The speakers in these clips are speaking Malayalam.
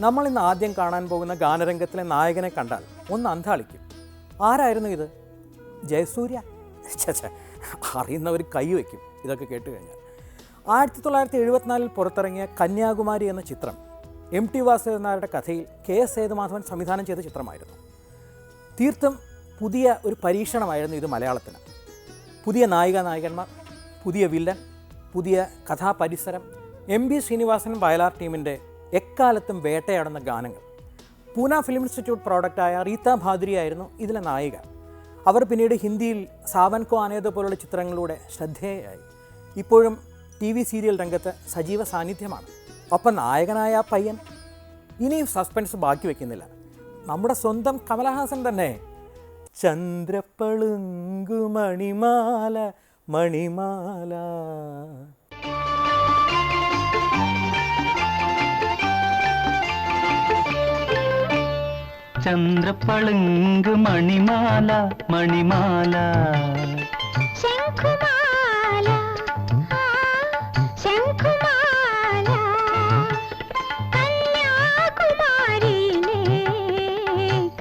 നമ്മൾ ഇന്ന് ആദ്യം കാണാൻ പോകുന്ന ഗാനരംഗത്തിലെ നായകനെ കണ്ടാൽ ഒന്ന് അന്ധാളിക്കും. ആരായിരുന്നു ഇത്? ജയസൂര്യ? അറിയുന്നവർ കൈവയ്ക്കും ഇതൊക്കെ കേട്ട് കഴിഞ്ഞാൽ. 1974 പുറത്തിറങ്ങിയ കന്യാകുമാരി എന്ന ചിത്രം MT വാസുദേവൻ നായരുടെ കഥയിൽ KS സേതുമാധവൻ സംവിധാനം ചെയ്ത ചിത്രമായിരുന്നു. തീർത്തും പുതിയ ഒരു പരീക്ഷണമായിരുന്നു ഇത് മലയാളത്തിന്. പുതിയ നായികനായകന്മാർ, പുതിയ വില്ലൻ, പുതിയ കഥാപരിസരം, MB ശ്രീനിവാസൻ വയലാർ ടീമിൻ്റെ എക്കാലത്തും വേട്ടയാടുന്ന ഗാനങ്ങൾ. പൂന ഫിലിം ഇൻസ്റ്റിറ്റ്യൂട്ട് പ്രോഡക്റ്റായ റീത്ത ഭാദ്രി ആയിരുന്നു ഇതിലെ നായിക. അവർ പിന്നീട് ഹിന്ദിയിൽ സാവൻ കോ ആനേത് പോലുള്ള ചിത്രങ്ങളിലൂടെ ശ്രദ്ധേയയായി. ഇപ്പോഴും TV സീരിയൽ രംഗത്ത് സജീവ സാന്നിധ്യമാണ്. ഒപ്പം നായകനായ ആ പയ്യൻ ഇനിയും സസ്പെൻസ് ബാക്കി വയ്ക്കുന്നില്ല. നമ്മുടെ സ്വന്തം കമലഹാസൻ തന്നെ. ചന്ദ്രപ്പളുങ്കു മണിമാല മണിമാല. ചന്ദ്രപ്പളുങ്ക് മണിമാല മണിമാല ശംഖുമാല ശംഖുമാല കന്യാകുമാരിയിലെ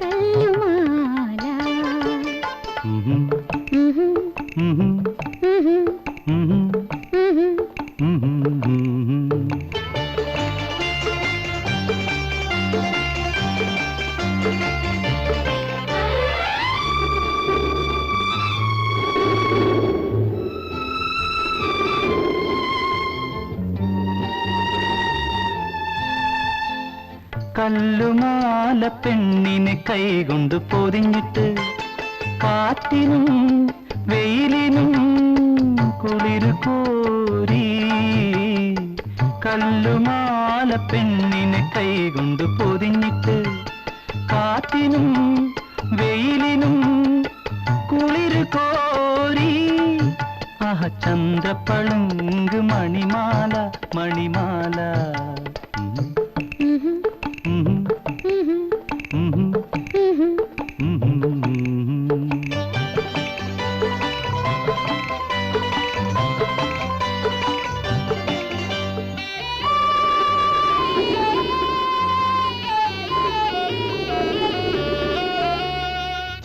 കല്ലുമാല. കല്ലുമാല പെണ്ണിനെ കൈകൊണ്ട് പൊതിഞ്ഞിട്ട് കാറ്റിനും വെയിലിനും കുളിര് കോരി. കല്ലുമാല പെണ്ണിനെ കൈകൊണ്ട് പൊതിഞ്ഞിട്ട് കാറ്റിനും വെയിലിനും കുളിര് കോരി. ആഹ ചന്ദ്രപ്പളുങ്ക് മണിമാല മണിമാല.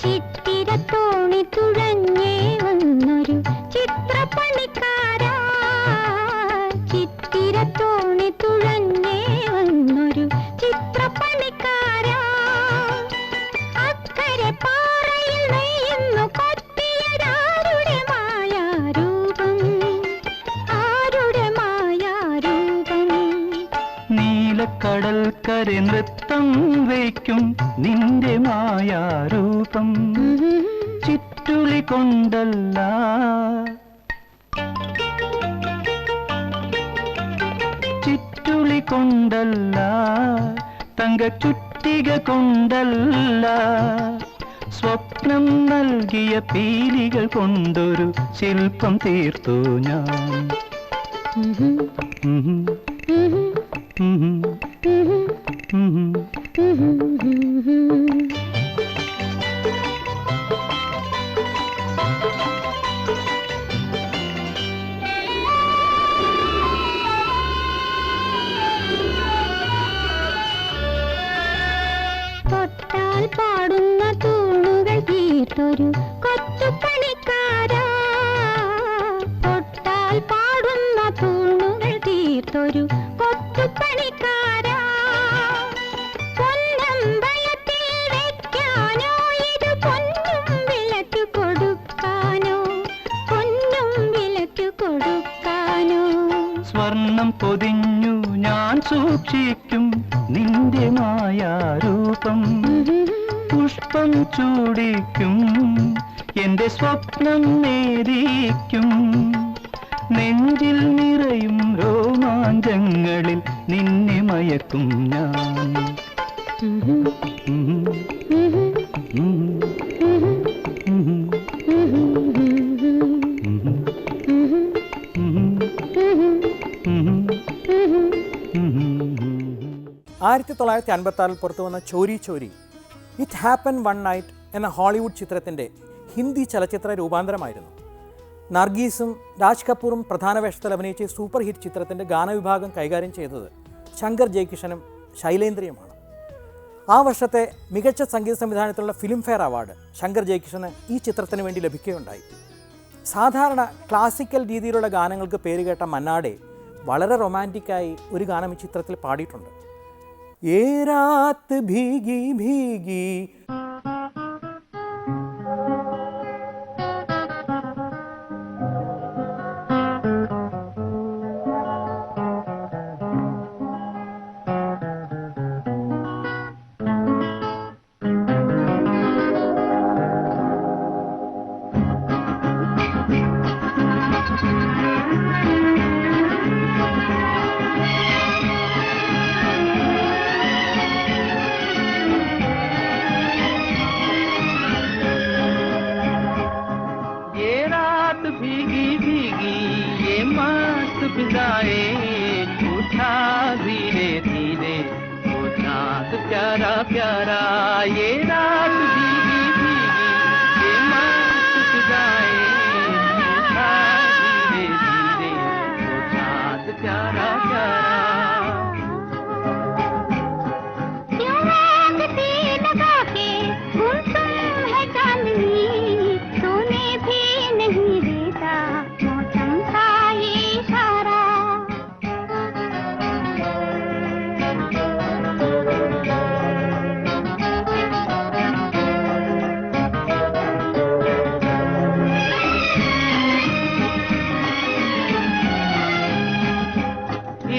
ചിത്തിരത്തോണി തുഴഞ്ഞേ വന്നൊരു ചിത്രപ്പണിക്കാരാ. ചിത്തിരത്തോണി തുഴഞ്ഞേ വന്നൊരു ചിത്രപ്പണിക്കാരാ. അക്കരെ പാറയിൽ നെയ്യുന്നു കൊത്തിയതാരുടെ മായാരൂപം, ആരുടെ മായാരൂപം. നീലക്കടൽക്കരെ നൃത്തം വയ്ക്കും നിന്റെ മായാരൂപം. ചുറ്റുളി കൊണ്ടല്ല ചുറ്റുളി കൊണ്ടല്ല തങ്ക ചുറ്റിക കൊണ്ടല്ല. സ്വപ്നം നൽകിയ പീലികൾ കൊണ്ടൊരു ശില്പം തീർത്തു ഞാൻ. തൊട്ടാൽ പാടുന്ന തൂണുകൾ തീർത്തൊരു കൊച്ചുപണിക്കാരാ. തൊട്ടാൽ പാടുന്ന തൂണുകൾ തീർത്തൊരു കൊച്ചുപണിക്കാരാ. പൊന്നമ്പലത്തിൽ വെക്കാനോ ഇത് പൊന്നും വിലക്ക് കൊടുക്കാനോ, പൊന്നും വിലക്ക് കൊടുക്കാനോ. സ്വർണം പൊതിഞ്ഞു ഞാൻ സൂക്ഷിക്കും നിന്റെ മായാരൂപം. പുഷ്പം ചൂടിക്കും എന്റെ സ്വപ്നം നേദിക്കും. നെഞ്ചിൽ നിറയും രോമാഞ്ചങ്ങളിൽ നിന്നെ മയക്കും ഞാൻ. ആയിരത്തി 1956 പുറത്തു വന്ന ചോരി ചോരി ഇറ്റ് ഹാപ്പൻ വൺ നൈറ്റ് എന്ന ഹോളിവുഡ് ചിത്രത്തിൻ്റെ ഹിന്ദി ചലച്ചിത്ര രൂപാന്തരമായിരുന്നു. നർഗീസും രാജ് കപൂറും പ്രധാന വേഷത്തിൽ അഭിനയിച്ച സൂപ്പർ ഹിറ്റ് ചിത്രത്തിൻ്റെ ഗാനവിഭാഗം കൈകാര്യം ചെയ്തത് ശങ്കർ ജയകിഷനും ശൈലേന്ദ്രിയുമാണ്. ആ വർഷത്തെ മികച്ച സംഗീത സംവിധാനത്തിലുള്ള ഫിലിംഫെയർ അവാർഡ് ശങ്കർ ജയകിഷന് ഈ ചിത്രത്തിന് വേണ്ടി ലഭിക്കുകയുണ്ടായി. സാധാരണ ക്ലാസിക്കൽ രീതിയിലുള്ള ഗാനങ്ങൾക്ക് പേരുകേട്ട മന്നാടെ വളരെ റൊമാൻറ്റിക്കായി ഒരു ഗാനം ഈ ചിത്രത്തിൽ പാടിയിട്ടുണ്ട്. ഏ രാത് ഭീഗി ഭീഗി प्यारा प्यारा ये रात भीगी भीगी ये मस्त फिजाएं उठा धीरे धीरे वो चाँद प्यारा प्यारा क्यों आंगते लगा के गुमसुम है चांदनी सोने भी नहीं देता मौसम का ये इशारा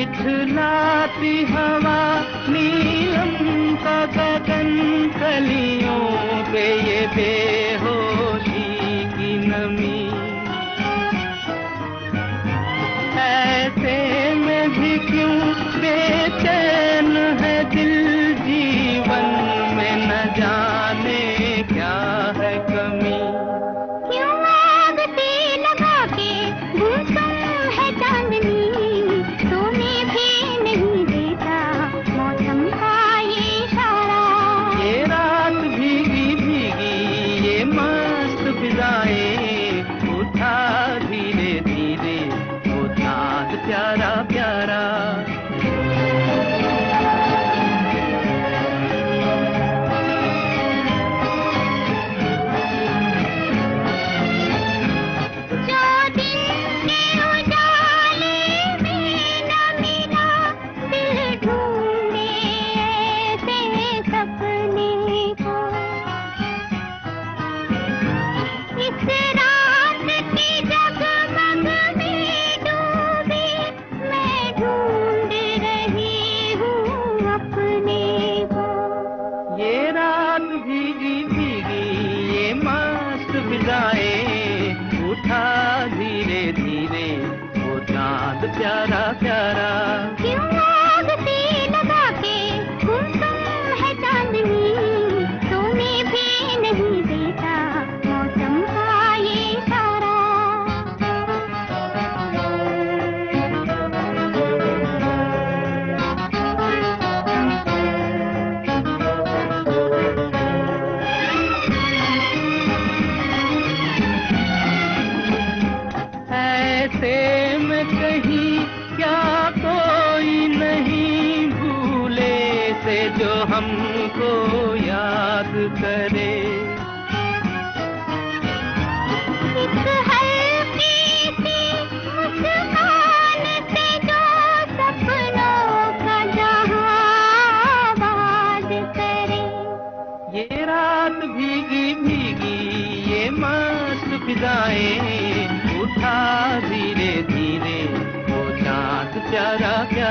इठलाती हवा नीलम का गगन कलियों पे ये बेहोशी की नमी ऐसे में भी क्यों बेचैन है दिल जीवन में न जाने क्या है कमी क्यों आंगते लगा के गुमसुम है चांदनी सोने भी नहीं देता मौसम का ये इशारा ये रात भीगी भीगी ये मस्त फिजाएं उठा धीरे धीरे वो चाँद प्यारा प्यारा जो दिन के उजाले में न मिला दिल ढूंढे ऐसे सपने को इस रात की जगमग में डूबी मैं ढूंढ रही हूँ अपने को ये रात भीगी भीगी ये मस्त फिजाएं उठा धीरे धीरे वो चाँद प्यारा प्यारा क्यों आंगते लगा के गुमसुम है चांदनी सोने भी नहीं देता मौसम का ये इशारा ऐसे में कहीं क्या कोई नहीं भूले से जो हमको याद करे एक हल्की सी मुस्कान से जो सपनों का जहां आबाद करे ये रात भीगी भीगी ये मस्त फिजाएं उठा धीरे धीरे वो चाँद प्यारा प्यारा